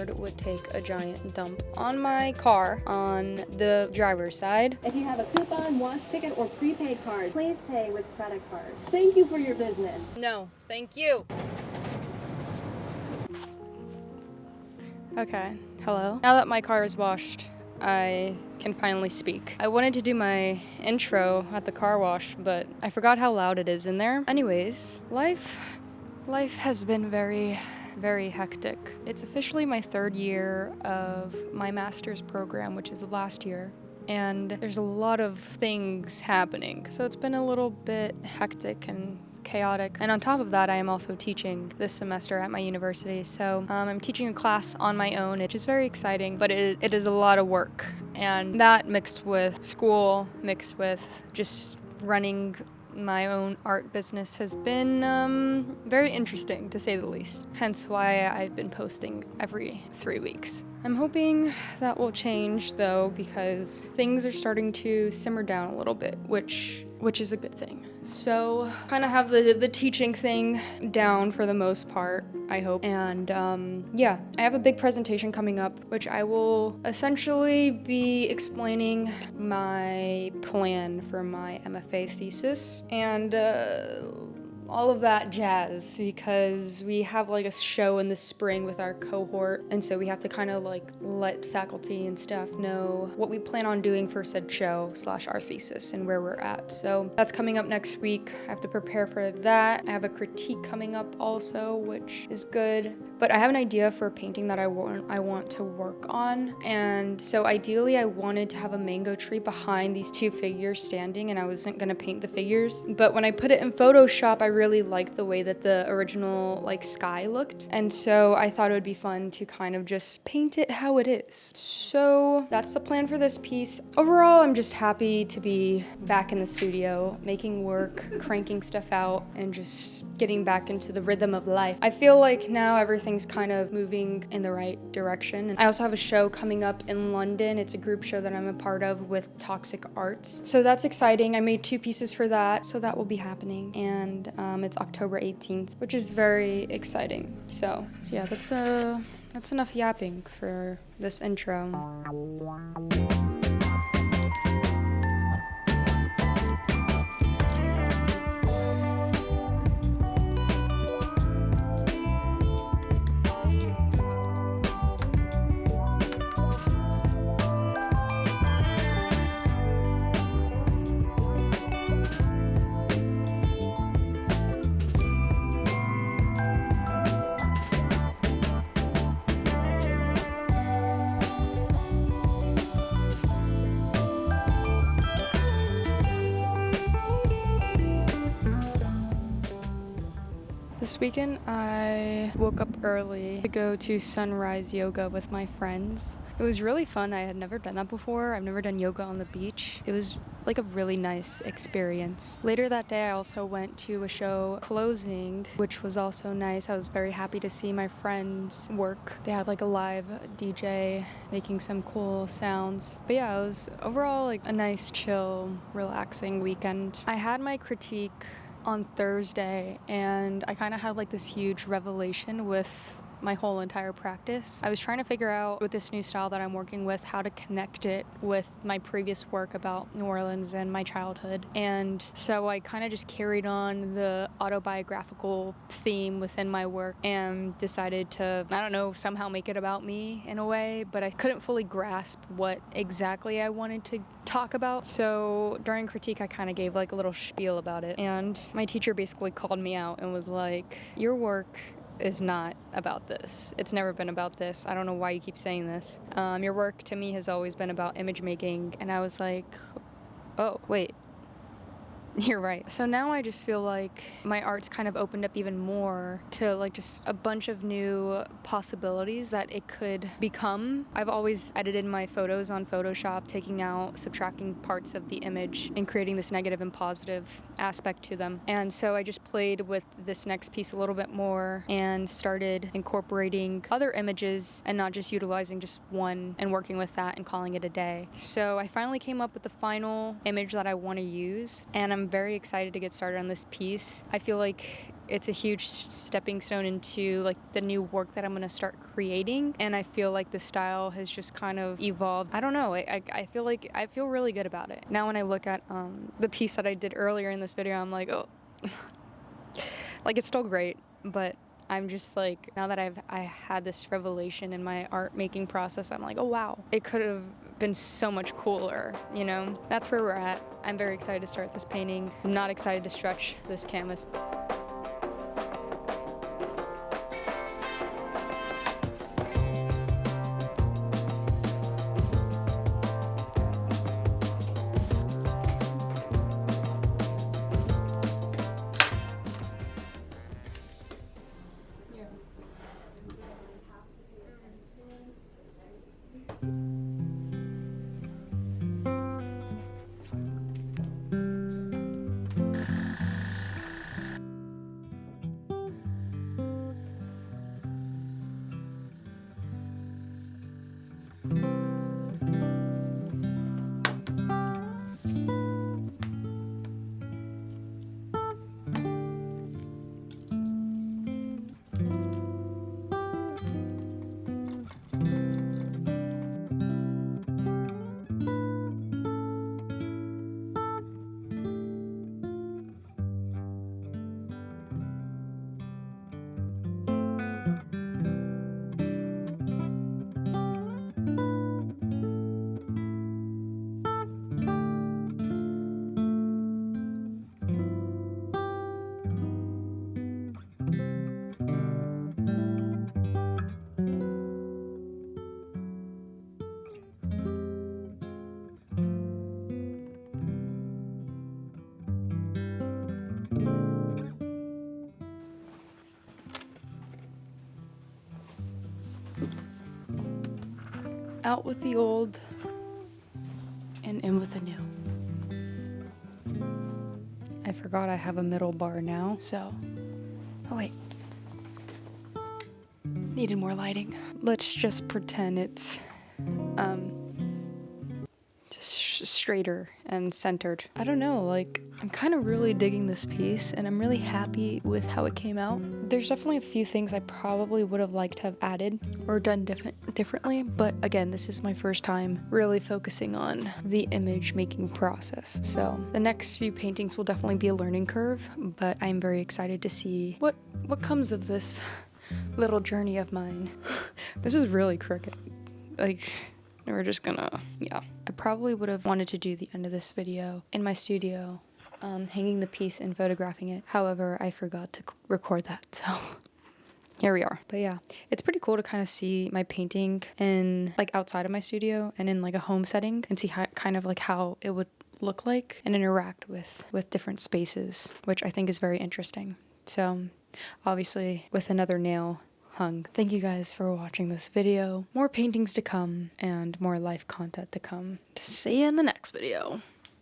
landlord would take a giant dump on my car on the driver's side. If you have a coupon, wash ticket, or prepaid card, please pay with credit card. Thank you for your business. No, thank you. Okay, hello. Now that my car is washed, I can finally speak. I wanted to do my intro at the car wash, but I forgot how loud it is in there. Anyways, life has been very, very hectic. It's officially my third year of my master's program, which is the last year. And there's a lot of things happening. So it's been a little bit hectic and chaotic. And on top of that, I am also teaching this semester at my university. So I'm teaching a class on my own, which is very exciting, but it is a lot of work. And that mixed with school, mixed with just running my own art business has been very interesting, to say the least. Hence why I've been posting every 3 weeks. I'm hoping that will change though, because things are starting to simmer down a little bit, which is a good thing. So kind of have the teaching thing down for the most part, I hope. And yeah, I have a big presentation coming up, which I will essentially be explaining my plan for my MFA thesis and all of that jazz, because we have like a show in the spring with our cohort, and so we have to kind of like let faculty and staff know what we plan on doing for said show / our thesis and where we're at. So that's coming up next week. I have to prepare for that. I have a critique coming up also, which is good, but I have an idea for a painting that I want to work on. And so ideally I wanted to have a mango tree behind these two figures standing, and I wasn't gonna paint the figures, but when I put it in Photoshop, I really liked the way that the original like sky looked, and so I thought it would be fun to kind of just paint it how it is. So that's the plan for this piece. Overall, I'm just happy to be back in the studio, making work, cranking stuff out, and just getting back into the rhythm of life. I feel like now everything's kind of moving in the right direction. And I also have a show coming up in London. It's a group show that I'm a part of with Toxic Arts. So that's exciting. I made 2 pieces for that, so that will be happening. And it's October 18th, which is very exciting. So yeah, that's enough yapping for this intro. This weekend, I woke up early to go to sunrise yoga with my friends. It was really fun. I had never done that before. I've never done yoga on the beach. It was like a really nice experience. Later that day, I also went to a show closing, which was also nice. I was very happy to see my friends work. They had like a live DJ making some cool sounds. But yeah, it was overall like a nice, chill, relaxing weekend. I had my critique on Thursday, and I kind of had like this huge revelation with my whole entire practice. I was trying to figure out with this new style that I'm working with how to connect it with my previous work about New Orleans and my childhood. And so I kind of just carried on the autobiographical theme within my work and decided to, I don't know, somehow make it about me in a way, but I couldn't fully grasp what exactly I wanted to talk about. So during critique, I kind of gave like a little spiel about it. And my teacher basically called me out and was like, your work is not about this. It's never been about this. I don't know why you keep saying this. Your work to me has always been about image making. And I was like, oh, wait. You're right. So now I just feel like my art's kind of opened up even more to like just a bunch of new possibilities that it could become. I've always edited my photos on Photoshop, taking out, subtracting parts of the image and creating this negative and positive aspect to them. And so I just played with this next piece a little bit more and started incorporating other images and not just utilizing just one and working with that and calling it a day. So I finally came up with the final image that I want to use, and I'm very excited to get started on this piece. I feel like it's a huge stepping stone into like the new work that I'm gonna start creating, and I feel like the style has just kind of evolved. I don't know, I feel like I feel really good about it. Now when I look at the piece that I did earlier in this video, I'm like, oh, like it's still great, but I'm just like, now that I had this revelation in my art making process, I'm like, oh wow, it could have been so much cooler, you know? That's where we're at. I'm very excited to start this painting. I'm not excited to stretch this canvas. Out with the old and in with the new. I forgot I have a middle bar now, so, oh wait. Needed more lighting. Let's just pretend it's just straighter and centered. I don't know, like, I'm kind of really digging this piece and I'm really happy with how it came out. There's definitely a few things I probably would have liked to have added or done differently, but again, this is my first time really focusing on the image making process. So the next few paintings will definitely be a learning curve, but I'm very excited to see what comes of this little journey of mine. This is really crooked. Like, we're just gonna, yeah. I probably would have wanted to do the end of this video in my studio, hanging the piece and photographing it. However, I forgot to record that, so here we are. But yeah, it's pretty cool to kind of see my painting in like outside of my studio and in like a home setting and see how, kind of like how it would look like and interact with different spaces, which I think is very interesting. So obviously with another nail hung. Thank you guys for watching this video. More paintings to come and more life content to come. See you in the next video.